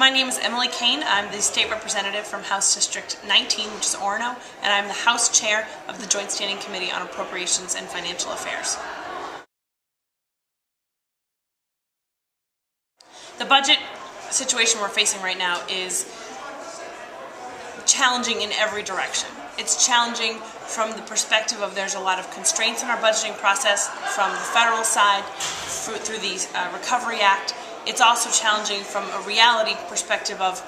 My name is EmilyCain. I'm the state representative from House District 19, which is Orono, and I'm the House Chair of the Joint Standing Committee on Appropriations and Financial Affairs. The budget situation we're facing right now is challenging in every direction. It's challenging from the perspective of there's a lot of constraints in our budgeting process from the federal side through the Recovery Act. It's also challenging from a reality perspective of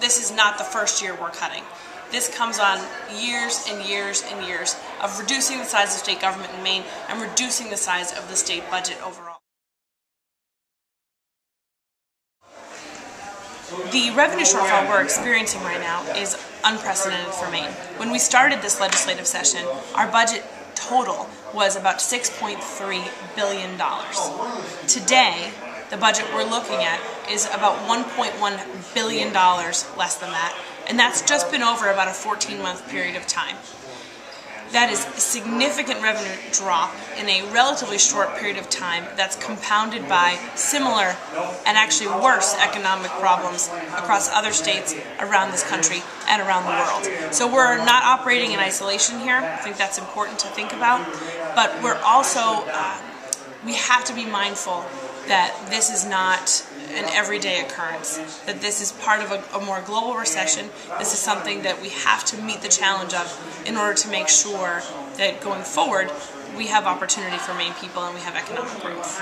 this is not the first year we're cutting. This comes on years and years and years of reducing the size of state government in Maine and reducing the size of the state budget overall. The revenue shortfall we're experiencing right now is unprecedented for Maine. When we started this legislative session, our budget total was about $6.3 billion. Today, the budget we're looking at is about $1.1 billion less than that, and that's just been over about a 14-month period of time. That is a significant revenue drop in a relatively short period of time that's compounded by similar and actually worse economic problems across other states around this country and around the world. So we're not operating in isolation here. I think that's important to think about. But we're also, we have to be mindful that this is not an everyday occurrence, that this is part of a more global recession. This is something that we have to meet the challenge of in order to make sure that going forward we have opportunity for Maine people and we have economic growth.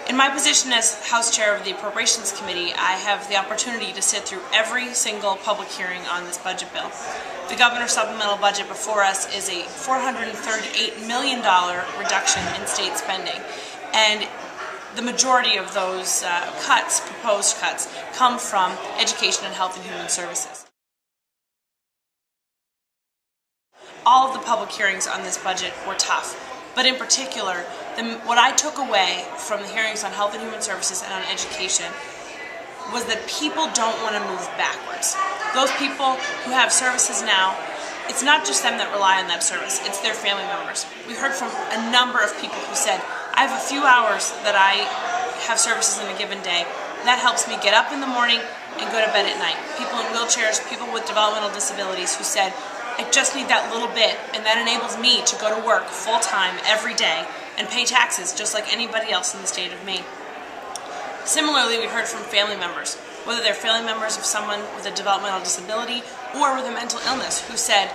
In my position as House Chair of the Appropriations Committee, I have the opportunity to sit through every single public hearing on this budget bill. The governor's supplemental budget before us is a $438 million reduction in state spending, and the majority of those proposed cuts, come from education and health and human services. All of the public hearings on this budget were tough, but in particular, what I took away from the hearings on health and human services and on education was that people don't want to move backwards. Those people who have services now, it's not just them that rely on that service, it's their family members. We heard from a number of people who said, I have a few hours that I have services in a given day. That helps me get up in the morning and go to bed at night. People in wheelchairs, people with developmental disabilities who said, I just need that little bit, and that enables me to go to work full-time every day and pay taxes just like anybody else in the state of Maine. Similarly, we heard from family members, whether they're family members of someone with a developmental disability or with a mental illness, who said,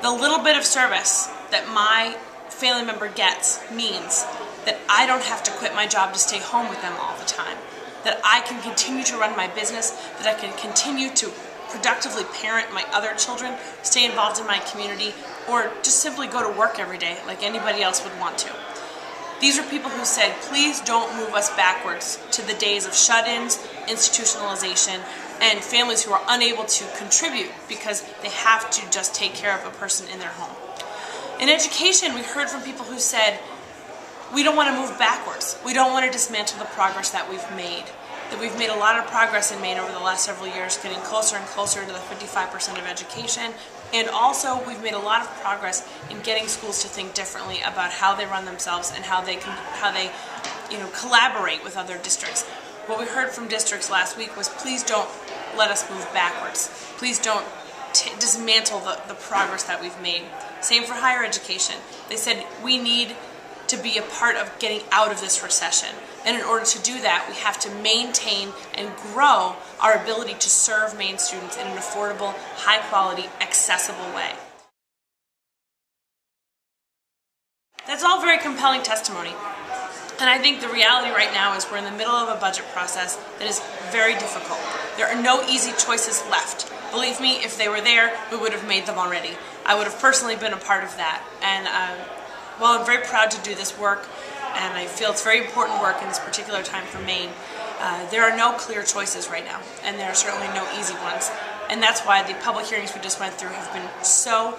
the little bit of service that my family member gets means that I don't have to quit my job to stay home with them all the time, that I can continue to run my business, that I can continue to productively parent my other children, stay involved in my community, or just simply go to work every day like anybody else would want to. These are people who said, please don't move us backwards to the days of shut-ins, institutionalization, and families who are unable to contribute because they have to just take care of a person in their home. In education, we heard from people who said, we don't want to move backwards. We don't want to dismantle the progress that we've made. That we've made a lot of progress in Maine over the last several years, getting closer and closer to the 55% of education. And also, we've made a lot of progress in getting schools to think differently about how they run themselves and how they collaborate with other districts. What we heard from districts last week was, please don't let us move backwards. Please don't dismantle the progress that we've made. Same for higher education. They said we need to be a part of getting out of this recession. And in order to do that, we have to maintain and grow our ability to serve Maine students in an affordable, high-quality, accessible way. That's all very compelling testimony. And I think the reality right now is we're in the middle of a budget process that is very difficult. There are no easy choices left. Believe me, if they were there, we would have made them already. I would have personally been a part of that. And while I'm very proud to do this work, and I feel it's very important work in this particular time for Maine, there are no clear choices right now, and there are certainly no easy ones. And that's why the public hearings we just went through have been so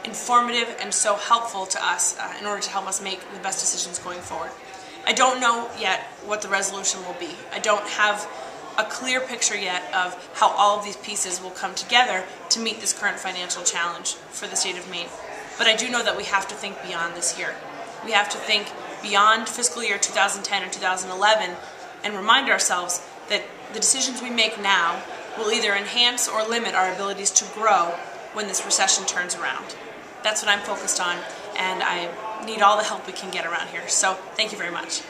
informative and so helpful to us in order to help us make the best decisions going forward. I don't know yet what the resolution will be. I don't have a clear picture yet of how all of these pieces will come together to meet this current financial challenge for the state of Maine. But I do know that we have to think beyond this year. We have to think beyond fiscal year 2010 or 2011 and remind ourselves that the decisions we make now will either enhance or limit our abilities to grow when this recession turns around. That's what I'm focused on, and I need all the help we can get around here. So thank you very much.